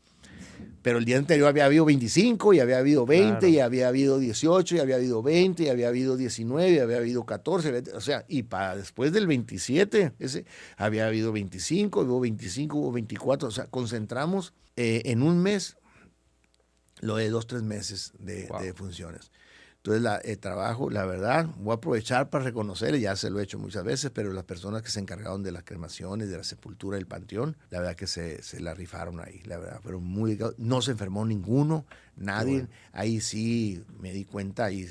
Pero el día anterior había habido 25, y había habido 20, claro. Y había habido 18, y había habido 20, y había habido 19, y había habido 14. O sea, y para después del 27, había habido 25, hubo 25, hubo 24. O sea, concentramos en un mes lo de 2-3 meses de funciones. Entonces, el trabajo, la verdad, voy a aprovechar para reconocer, ya se lo he hecho muchas veces, pero las personas que se encargaron de las cremaciones, de la sepultura, del panteón, la verdad que se la rifaron ahí, la verdad, pero no se enfermó ninguno, nadie. Bueno. Ahí sí me di cuenta y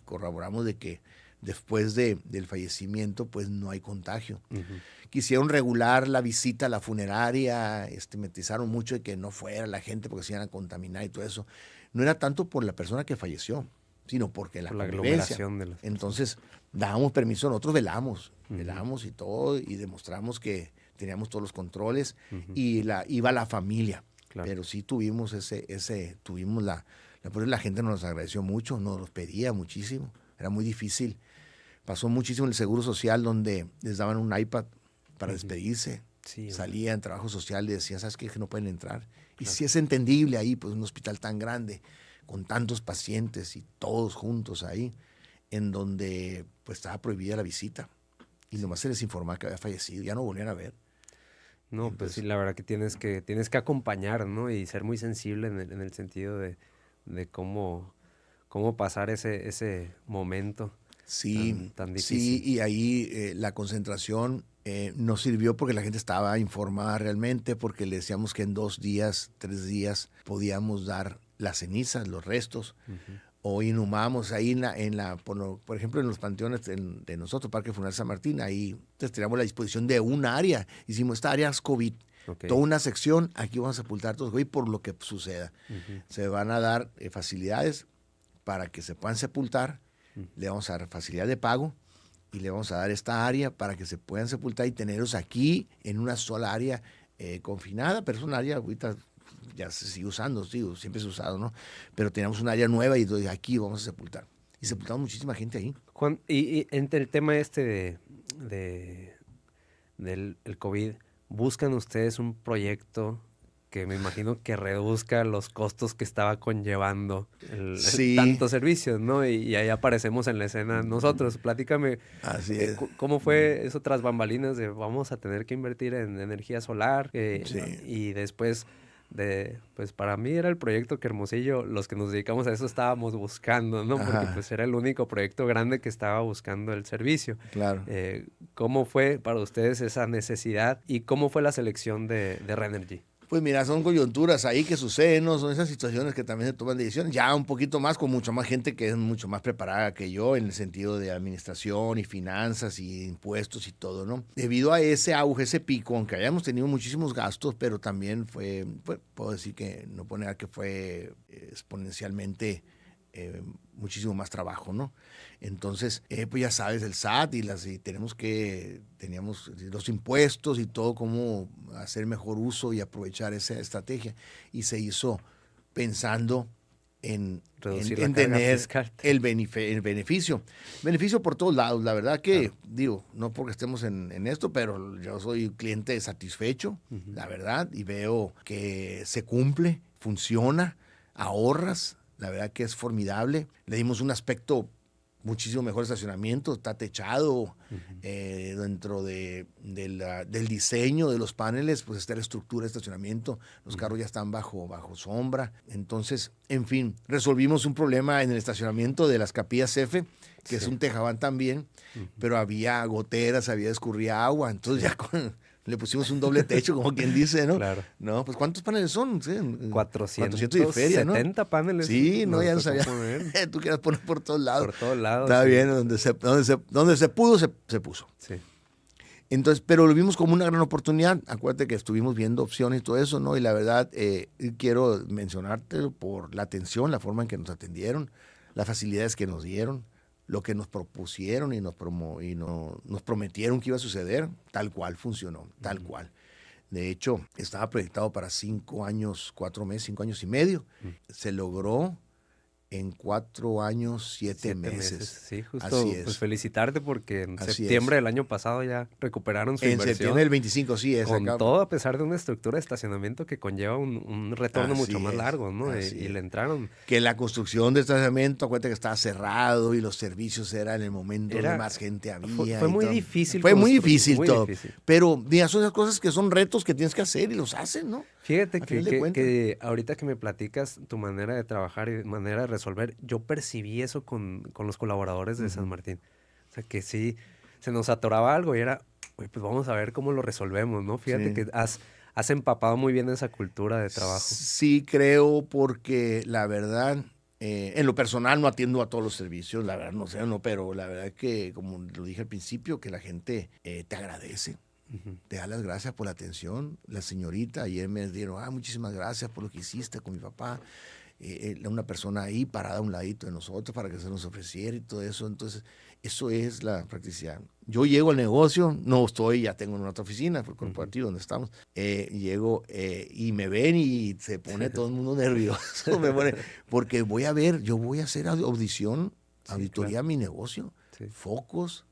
corroboramos de que después del fallecimiento, pues no hay contagio. Quisieron regular la visita a la funeraria, metizaron mucho de que no fuera la gente porque se iban a contaminar y todo eso. No era tanto por la persona que falleció, sino porque la aglomeración de Entonces, dábamos permiso, nosotros velamos y todo, y demostramos que teníamos todos los controles, y iba la familia. Claro. Pero sí tuvimos la gente nos agradeció mucho, nos los pedía muchísimo, era muy difícil. Pasó muchísimo en el Seguro Social, donde les daban un iPad para despedirse. Sí, salía en trabajo social y decían, ¿sabes qué? Que no pueden entrar. Claro. Y sí es entendible ahí, pues un hospital tan grande, con tantos pacientes y todos juntos ahí, en donde pues estaba prohibida la visita. Y nomás se les informaba que había fallecido, ya no volvían a ver. No, entonces, pues sí, la verdad que tienes que acompañar, ¿no? Y ser muy sensible en el sentido de cómo pasar ese momento. Sí, tan difícil. Sí, y ahí la concentración nos sirvió porque la gente estaba informada realmente, porque le decíamos que en 2 días, 3 días podíamos dar las cenizas, los restos, o inhumamos ahí por ejemplo, en los panteones de nosotros, Parque Funeral San Martín, ahí teníamos la disposición de un área, hicimos esta área es COVID, toda una sección, aquí vamos a sepultar todos COVID por lo que suceda. Se van a dar facilidades para que se puedan sepultar, le vamos a dar facilidad de pago y le vamos a dar esta área para que se puedan sepultar y tenerlos aquí en una sola área confinada, pero es un área ahorita ya se sigue usando, siempre se ha usado, ¿no? Pero teníamos un área nueva y entonces aquí vamos a sepultar. Y sepultamos muchísima gente ahí. Juan, y entre el tema del COVID, ¿buscan ustedes un proyecto porque me imagino que reduzca los costos que estaba conllevando Sí. tantos servicios, ¿no? Y ahí aparecemos en la escena nosotros. Platícame, Así es. ¿cómo fue eso tras bambalinas de vamos a tener que invertir en energía solar? Sí. Y después pues para mí era el proyecto que Hermosillo, los que nos dedicamos a eso estábamos buscando, ¿no? Porque Ajá. pues era el único proyecto grande que estaba buscando el servicio. Claro. ¿Cómo fue para ustedes esa necesidad y cómo fue la selección de Renergy? Pues mira, son coyunturas ahí que suceden, ¿no? Son esas situaciones que también se toman decisiones, ya un poquito más, con mucha más gente que es mucho más preparada que yo en el sentido de administración y finanzas y impuestos y todo, ¿no? Debido a ese auge, ese pico, aunque hayamos tenido muchísimos gastos, pero también puedo decir que no puedo negar que fue exponencialmente muchísimo más trabajo, ¿no? Entonces, pues ya sabes, el SAT y teníamos los impuestos y todo, cómo hacer mejor uso y aprovechar esa estrategia. Y se hizo pensando en tener el beneficio. Beneficio por todos lados. La verdad que, digo, no porque estemos en esto, pero yo soy un cliente satisfecho, la verdad, y veo que se cumple, funciona, ahorras. La verdad que es formidable. Le dimos un aspecto muchísimo mejor estacionamiento, está techado, dentro del diseño de los paneles, pues está la estructura de estacionamiento, los carros ya están bajo sombra. Entonces, en fin, resolvimos un problema en el estacionamiento de las capillas F, que es un tejabán también, pero había goteras, escurría agua, entonces ya le pusimos un doble techo, como quien dice, ¿no? Claro. No, pues ¿cuántos paneles son? Sí, 470 y feria, ¿no? paneles. Sí, no, ya no sabía. Tú quieras poner por todos lados. Por todos lados. Está bien, donde se pudo, se puso. Sí. Entonces, pero lo vimos como una gran oportunidad. Acuérdate que estuvimos viendo opciones y todo eso, ¿no? Y la verdad, quiero mencionarte por la atención, la forma en que nos atendieron, las facilidades que nos dieron, lo que nos propusieron y nos prometieron que iba a suceder, tal cual funcionó, tal cual. De hecho, estaba proyectado para 5 años, 4 meses, 5 años y medio. Se logró en 4 años, 7 meses. Sí, justo. Así es. Pues felicitarte porque en Así septiembre es. del año pasado ya recuperaron su En inversión. septiembre del 25, sí es. Con acá. todo, a pesar de una estructura de estacionamiento que conlleva un retorno Así mucho más es, largo, ¿no? así Y es. le entraron. Que la construcción de estacionamiento, acuérdate que estaba cerrado y los servicios eran en el momento donde más gente había. Fue y muy todo. difícil. Fue muy difícil muy todo. difícil. Pero mira, son esas cosas que son retos que tienes que hacer y los hacen, ¿no? Fíjate A final de cuentas. que ahorita que me platicas tu manera de trabajar y manera de resolver, yo percibí eso con los colaboradores de San Martín. O sea, que sí, se nos atoraba algo y era, pues vamos a ver cómo lo resolvemos, ¿no? Fíjate Sí. que has empapado muy bien esa cultura de trabajo. Sí, creo, porque la verdad, en lo personal no atiendo a todos los servicios, la verdad no sé, no, pero la verdad que, como lo dije al principio, que la gente te agradece. Te da las gracias por la atención. La señorita ayer me dijeron, muchísimas gracias por lo que hiciste con mi papá. Una persona ahí parada a un ladito de nosotros para que se nos ofreciera y todo eso. Entonces, eso es la practicidad. Yo llego al negocio, ya tengo una otra oficina, fue corporativo donde estamos. Llego y me ven y se pone todo el mundo nervioso. Porque yo voy a hacer auditoría claro. a mi negocio. Sí. Focos,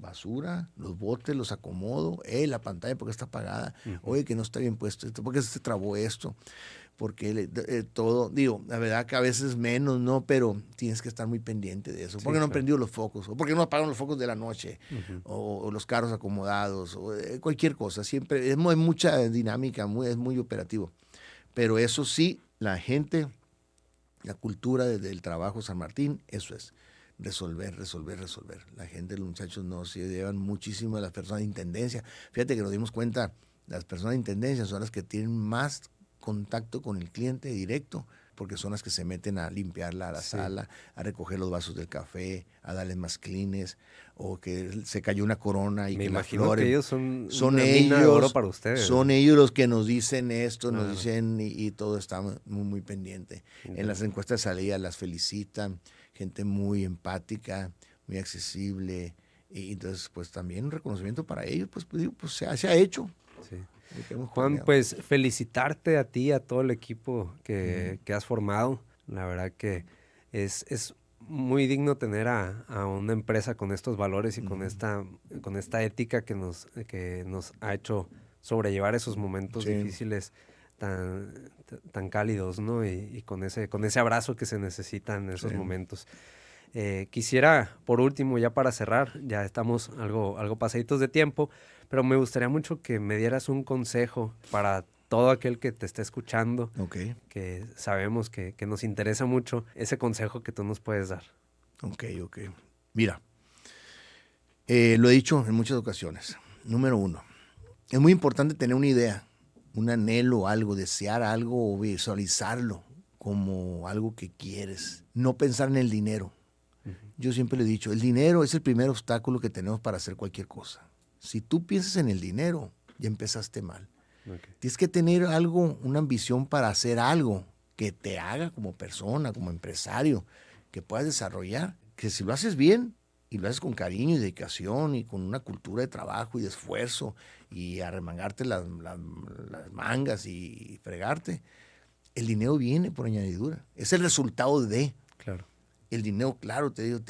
basura, los botes los acomodo, la pantalla porque está apagada, oye, que no está bien puesto esto, porque se trabó esto, porque todo, digo, la verdad que a veces menos, ¿no? Pero tienes que estar muy pendiente de eso, porque no han prendido los focos, o porque no apagan los focos de la noche, o los carros acomodados, o cualquier cosa, siempre, es mucha dinámica, es muy operativo, pero eso sí, la gente, la cultura del trabajo San Martín, eso es. Resolver. La gente, los muchachos no se llevan muchísimo de las personas de intendencia. Fíjate que nos dimos cuenta, las personas de intendencia son las que tienen más contacto con el cliente directo, porque son las que se meten a limpiarla a la sala, a recoger los vasos del café, a darles más clines, o que se cayó una corona y Me que la imagino flores. que ellos son Son una mina de oro ellos, para ustedes. son ellos los que nos dicen esto, nos Claro. dicen y todo está muy pendiente. En las encuestas de salida las felicitan, gente muy empática, muy accesible, y entonces pues también un reconocimiento para ellos, pues se ha hecho. Sí. Juan, pues felicitarte a ti, a todo el equipo que has formado. La verdad que es muy digno tener a una empresa con estos valores y con esta ética que nos ha hecho sobrellevar esos momentos difíciles tan cálidos, ¿no? Y con ese abrazo que se necesita en esos momentos. Quisiera, por último, ya para cerrar, ya estamos algo pasaditos de tiempo, pero me gustaría mucho que me dieras un consejo para todo aquel que te esté escuchando, que sabemos que nos interesa mucho, ese consejo que tú nos puedes dar. Ok. Mira, lo he dicho en muchas ocasiones. Número 1, es muy importante tener una idea, un anhelo, algo, desear algo o visualizarlo como algo que quieres. No pensar en el dinero. Yo siempre le he dicho, el dinero es el primer obstáculo que tenemos para hacer cualquier cosa. Si tú piensas en el dinero, ya empezaste mal. Tienes que tener algo, una ambición para hacer algo que te haga como persona, como empresario, que puedas desarrollar. Que si lo haces bien y lo haces con cariño y dedicación y con una cultura de trabajo y de esfuerzo y arremangarte las mangas y fregarte, el dinero viene por añadidura. Es el resultado de. Claro. El dinero, claro, te digo,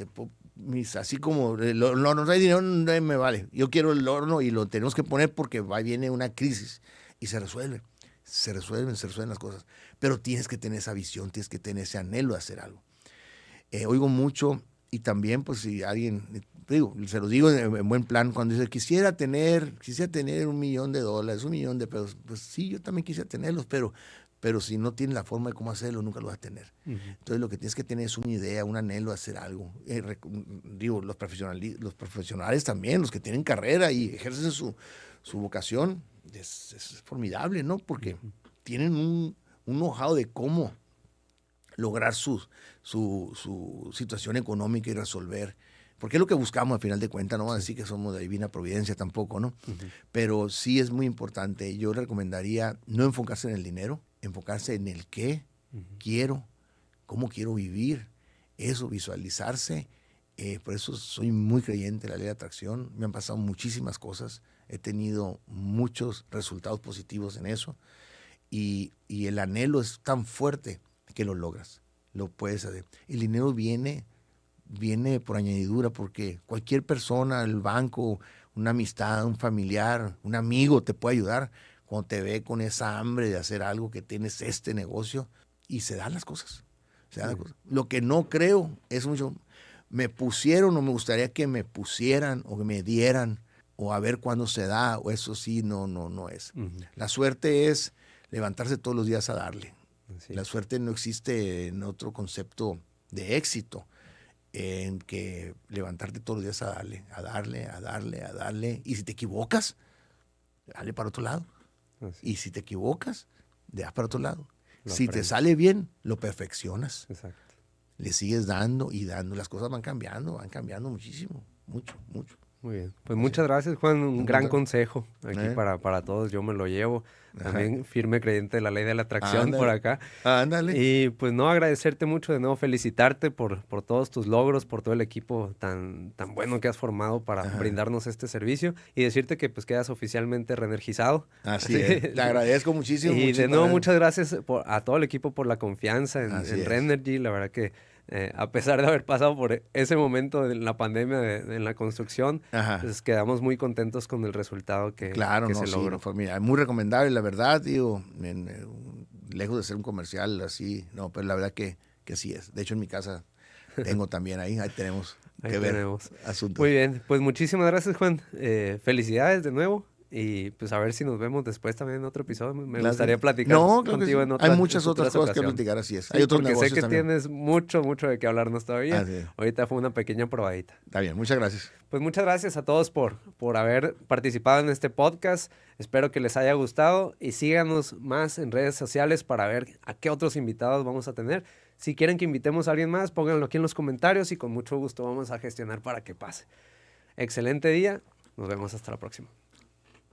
así como no hay dinero, no me vale. Yo quiero el horno y lo tenemos que poner porque viene una crisis y se resuelven las cosas. Pero tienes que tener esa visión, tienes que tener ese anhelo de hacer algo. Oigo mucho y también, pues, si alguien, se lo digo en buen plan, cuando dice, quisiera tener $1 millón, $1 millón de pesos. Pues sí, yo también quisiera tenerlos, pero si no tienes la forma de cómo hacerlo, nunca lo vas a tener. Entonces, lo que tienes que tener es una idea, un anhelo de hacer algo. Los profesionales también, los que tienen carrera y ejercen su vocación, es formidable, ¿no? Porque tienen un know-how de cómo lograr su situación económica y resolver. Porque es lo que buscamos al final de cuentas, no vamos a decir que somos de divina providencia tampoco, ¿no? Pero sí es muy importante. Yo le recomendaría no enfocarse en el dinero, enfocarse en el qué quiero, cómo quiero vivir, eso, visualizarse. Por eso soy muy creyente de la ley de atracción. Me han pasado muchísimas cosas. He tenido muchos resultados positivos en eso. Y el anhelo es tan fuerte que lo logras, lo puedes hacer. El dinero viene por añadidura, porque cualquier persona, el banco, una amistad, un familiar, un amigo te puede ayudar cuando te ve con esa hambre de hacer algo, que tienes este negocio, y se dan las cosas. Lo que no creo es mucho, me pusieron o me gustaría que me pusieran o que me dieran o a ver cuándo se da, o eso sí, no es. La suerte es levantarse todos los días a darle. Sí. La suerte no existe en otro concepto de éxito, en que levantarte todos los días a darle. Y si te equivocas, dale para otro lado. Y si te equivocas, le das para otro lado. Si te sale bien, lo perfeccionas. Exacto. Le sigues dando y dando. Las cosas van cambiando muchísimo, mucho. Muy bien. Pues muchas gracias, Juan. Un gran consejo aquí para todos. Yo me lo llevo. También firme creyente de la ley de la atracción por acá. Ándale. Y pues no, agradecerte mucho, de nuevo felicitarte por todos tus logros, por todo el equipo tan bueno que has formado para brindarnos este servicio, y decirte que pues quedas oficialmente reenergizado. Así es. Te agradezco muchísimo. Y de nuevo muchas gracias a todo el equipo por la confianza en Renergy. La verdad que a pesar de haber pasado por ese momento en la pandemia en la construcción, pues quedamos muy contentos con el resultado que se logró. Mira, muy recomendable, la verdad, digo, lejos de ser un comercial así, no, pero la verdad que sí es. De hecho, en mi casa tengo también ahí tenemos que ver asuntos. Muy bien, pues muchísimas gracias, Juan. Felicidades de nuevo. Y pues a ver si nos vemos después también en otro episodio. Me gustaría platicar contigo en otras. Hay muchas otras cosas que platicar, así es. Sí, hay otros porque sé que también tienes mucho de qué hablarnos todavía. Ahorita fue una pequeña probadita. Está bien, muchas gracias. Pues muchas gracias a todos por haber participado en este podcast. Espero que les haya gustado y síganos más en redes sociales para ver a qué otros invitados vamos a tener. Si quieren que invitemos a alguien más, pónganlo aquí en los comentarios y con mucho gusto vamos a gestionar para que pase. Excelente día. Nos vemos hasta la próxima.